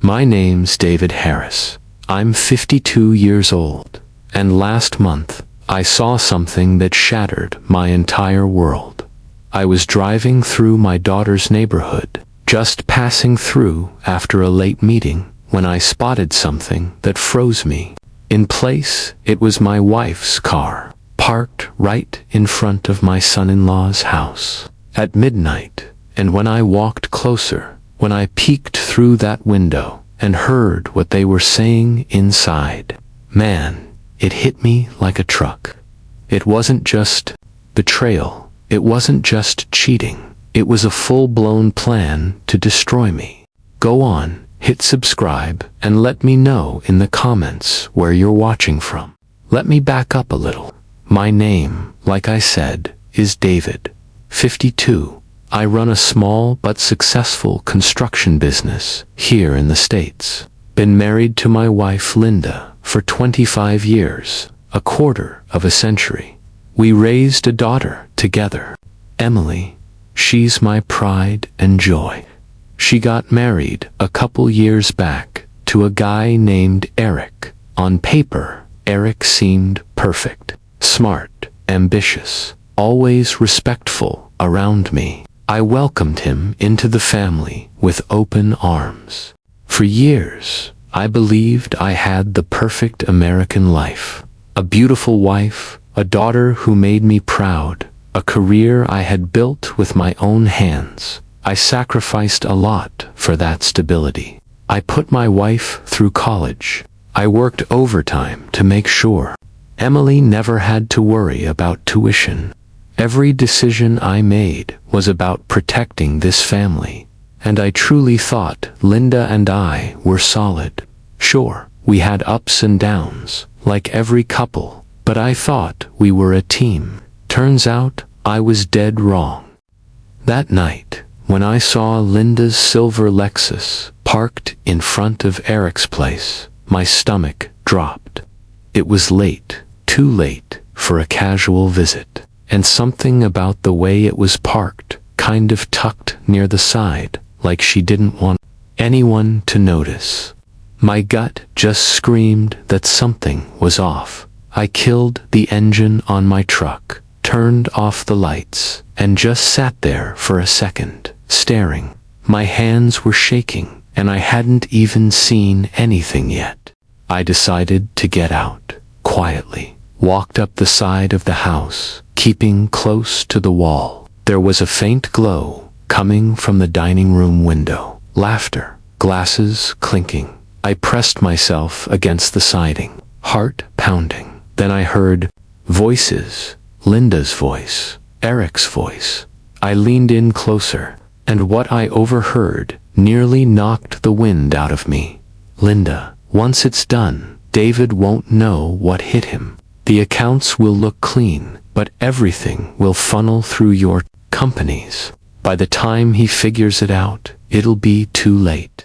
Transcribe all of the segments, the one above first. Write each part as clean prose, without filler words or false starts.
My name's David Harris. I'm 52 years old, and last month I saw something that shattered my entire world. I was driving through my daughter's neighborhood, just passing through after a late meeting, when I spotted something that froze me. In place, it was my wife's car, parked right in front of my son-in-law's house. At midnight, and when I walked closer, when I peeked through that window and heard what they were saying inside, man, it hit me like a truck. It wasn't just betrayal. It wasn't just cheating. It was a full-blown plan to destroy me. Go on, hit subscribe, and let me know in the comments where you're watching from. Let me back up a little. My name, like I said, is David, 52. I run a small but successful construction business here in the States. Been married to my wife Linda for 25 years, a quarter of a century. We raised a daughter together, Emily. She's my pride and joy. She got married a couple years back to a guy named Eric. On paper, Eric seemed perfect, smart, ambitious, always respectful around me. I welcomed him into the family with open arms. For years, I believed I had the perfect American life. A beautiful wife, a daughter who made me proud, a career I had built with my own hands. I sacrificed a lot for that stability. I put my wife through college. I worked overtime to make sure Emily never had to worry about tuition. Every decision I made was about protecting this family, and I truly thought Linda and I were solid. Sure, we had ups and downs, like every couple, but I thought we were a team. Turns out, I was dead wrong. That night, when I saw Linda's silver Lexus parked in front of Eric's place, my stomach dropped. It was late, too late for a casual visit. And something about the way it was parked, kind of tucked near the side, like she didn't want anyone to notice. My gut just screamed that something was off. I killed the engine on my truck, turned off the lights, and just sat there for a second, staring. My hands were shaking, and I hadn't even seen anything yet. I decided to get out, quietly, walked up the side of the house, keeping close to the wall. There was a faint glow coming from the dining room window. Laughter, glasses clinking. I pressed myself against the siding, heart pounding. Then I heard voices, Linda's voice, Eric's voice. I leaned in closer, and what I overheard nearly knocked the wind out of me. Linda, once it's done, David won't know what hit him. The accounts will look clean, but everything will funnel through your companies. By the time he figures it out, it'll be too late.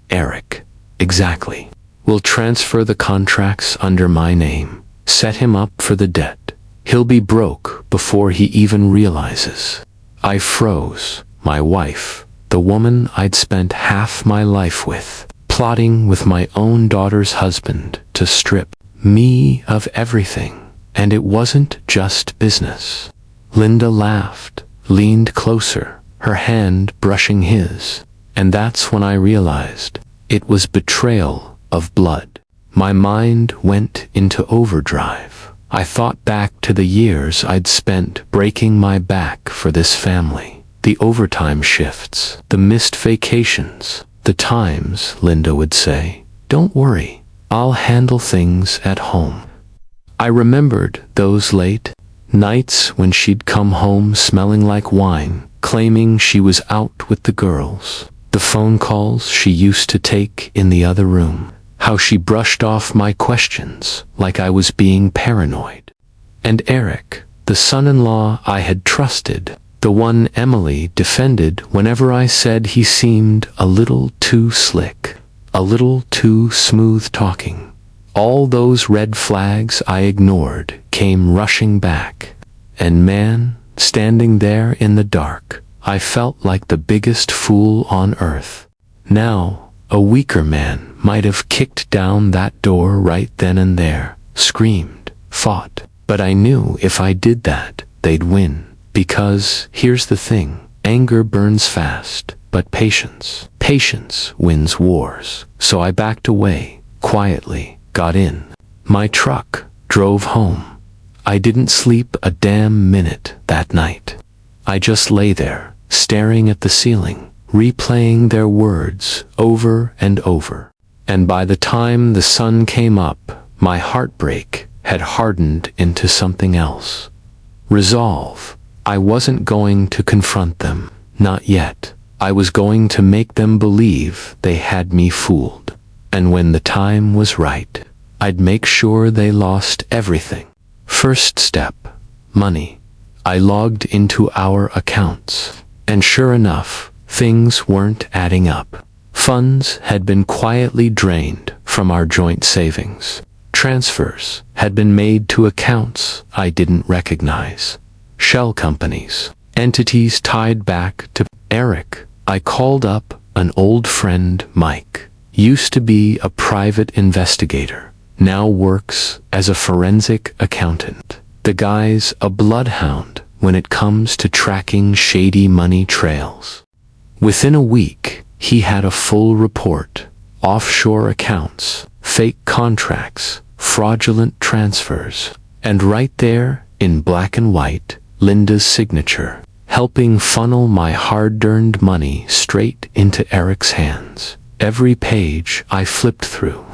Eric. Exactly. We'll transfer the contracts under my name, set him up for the debt. He'll be broke before he even realizes. I froze. My wife, the woman I'd spent half my life with, plotting with my own daughter's husband to strip me of everything. And it wasn't just business. Linda laughed, leaned closer, her hand brushing his. And that's when I realized it was betrayal of blood. My mind went into overdrive. I thought back to the years I'd spent breaking my back for this family. The overtime shifts, the missed vacations, the times Linda would say, "Don't worry, I'll handle things at home." I remembered those late nights when she'd come home smelling like wine, claiming she was out with the girls. The phone calls she used to take in the other room. How she brushed off my questions like I was being paranoid. And Eric, the son-in-law I had trusted, the one Emily defended whenever I said he seemed a little too slick, a little too smooth talking. All those red flags I ignored came rushing back. And man, standing there in the dark, I felt like the biggest fool on earth. Now, A weaker man might have kicked down that door right then and there, screamed, fought. But I knew if I did that, they'd win. Because, here's the thing, anger burns fast, but patience wins wars. So I backed away, quietly, got in my truck, drove home. I didn't sleep a damn minute that night. I just lay there, staring at the ceiling, replaying their words over and over. And by the time the sun came up, my heartbreak had hardened into something else. Resolve. I wasn't going to confront them, not yet. I was going to make them believe they had me fooled. And when the time was right, I'd make sure they lost everything. First step, money. I logged into our accounts, and sure enough, things weren't adding up. Funds had been quietly drained from our joint savings. Transfers had been made to accounts I didn't recognize. Shell companies, entities tied back to Eric. I called up an old friend, Mike. Used to be a private investigator, now works as a forensic accountant. The guy's a bloodhound when it comes to tracking shady money trails. Within a week, he had a full report. Offshore accounts, fake contracts, fraudulent transfers, and right there, in black and white, Linda's signature, helping funnel my hard-earned money straight into Eric's hands. Every page I flipped through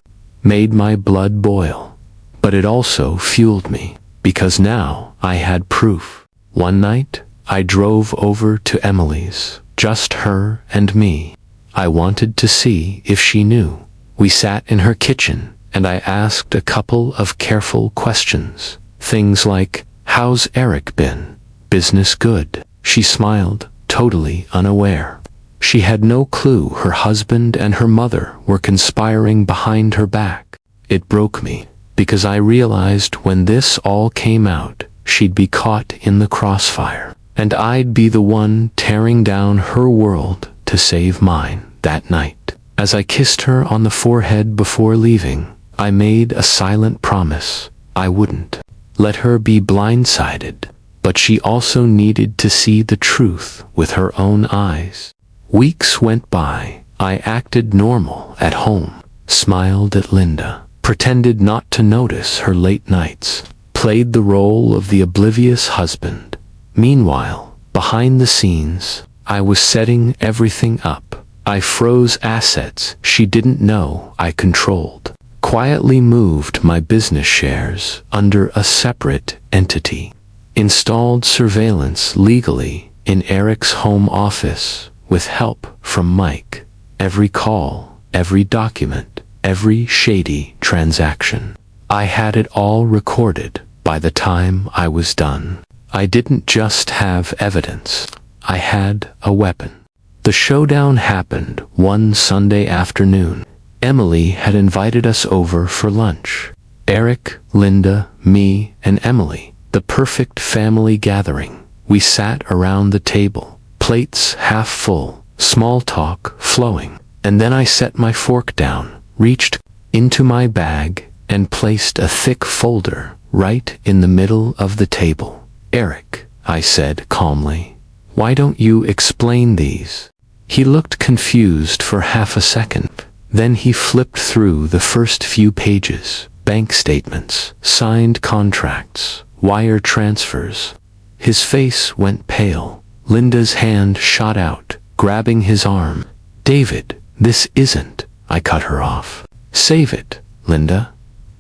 made my blood boil, but it also fueled me, because now I had proof. One night, I drove over to Emily's, just her and me. I wanted to see if she knew. We sat in her kitchen, and I asked a couple of careful questions. Things like, how's Eric been? Business good? She smiled, totally unaware. She had no clue her husband and her mother were conspiring behind her back. It broke me, because I realized when this all came out, she'd be caught in the crossfire, and I'd be the one tearing down her world to save mine. That night, as I kissed her on the forehead before leaving, I made a silent promise. I wouldn't let her be blindsided, but she also needed to see the truth with her own eyes. Weeks went by. I acted normal at home, smiled at Linda, pretended not to notice her late nights, played the role of the oblivious husband. Meanwhile, behind the scenes, I was setting everything up. I froze assets she didn't know I controlled, quietly moved my business shares under a separate entity, installed surveillance legally in Eric's home office with help from Mike. Every call, every document, every shady transaction. I had it all recorded. By the time I was done, I didn't just have evidence. I had a weapon. The showdown happened one Sunday afternoon. Emily had invited us over for lunch. Eric, Linda, me, and Emily. The perfect family gathering. We sat around the table, plates half full, small talk flowing. And then I set my fork down, reached into my bag, and placed a thick folder right in the middle of the table. Eric, I said calmly, why don't you explain these? He looked confused for half a second. Then he flipped through the first few pages. Bank statements, signed contracts, wire transfers. His face went pale. Linda's hand shot out, grabbing his arm. David, this isn't. I cut her off. Save it, Linda.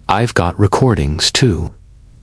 I've got recordings too.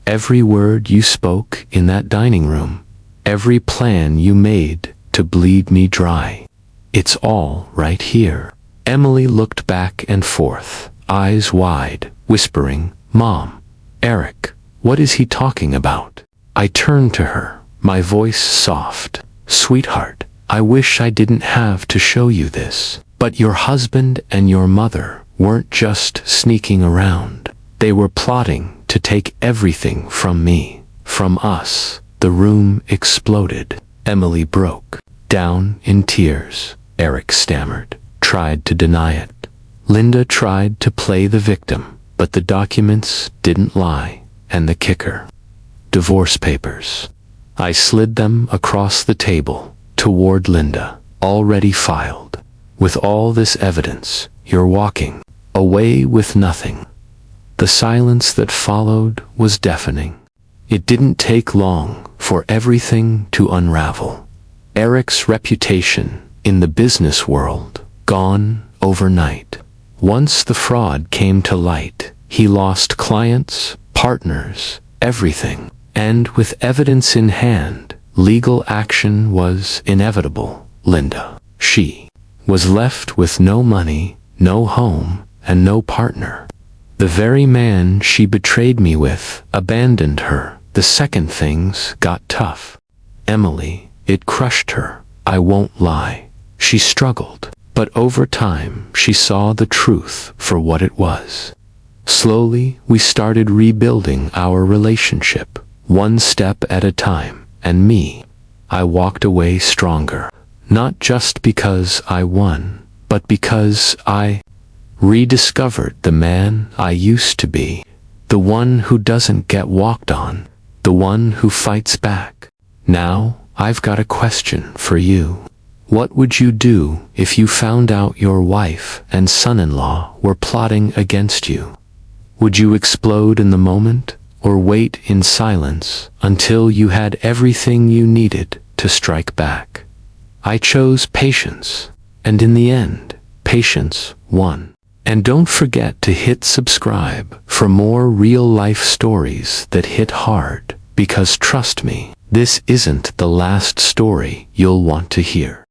Every word you spoke in that dining room. Every plan you made to bleed me dry. It's all right here. Emily looked back and forth, eyes wide, whispering, Mom, Eric, what is he talking about? I turned to her, my voice soft. Sweetheart, I wish I didn't have to show you this, but your husband and your mother weren't just sneaking around. They were plotting to take everything from me, from us. The room exploded. Emily broke down in tears. Eric stammered, tried to deny it. Linda tried to play the victim, but the documents didn't lie, and the kicker. Divorce papers. I slid them across the table, toward Linda, already filed. With all this evidence, you're walking away with nothing. The silence that followed was deafening. It didn't take long for everything to unravel. Eric's reputation in the business world gone overnight. Once the fraud came to light, he lost clients, partners, everything. And with evidence in hand, legal action was inevitable. Linda, she was left with no money, no home, and no partner. The very man she betrayed me with abandoned her the second things got tough. Emily, it crushed her. I won't lie. She struggled, but over time she saw the truth for what it was. Slowly, we started rebuilding our relationship, one step at a time, and I walked away stronger. Not just because I won, but because I rediscovered the man I used to be. The one who doesn't get walked on, the one who fights back. Now, I've got a question for you. What would you do if you found out your wife and son-in-law were plotting against you? Would you explode in the moment, or wait in silence until you had everything you needed to strike back? I chose patience, and in the end, patience won. And don't forget to hit subscribe for more real-life stories that hit hard, because trust me, this isn't the last story you'll want to hear.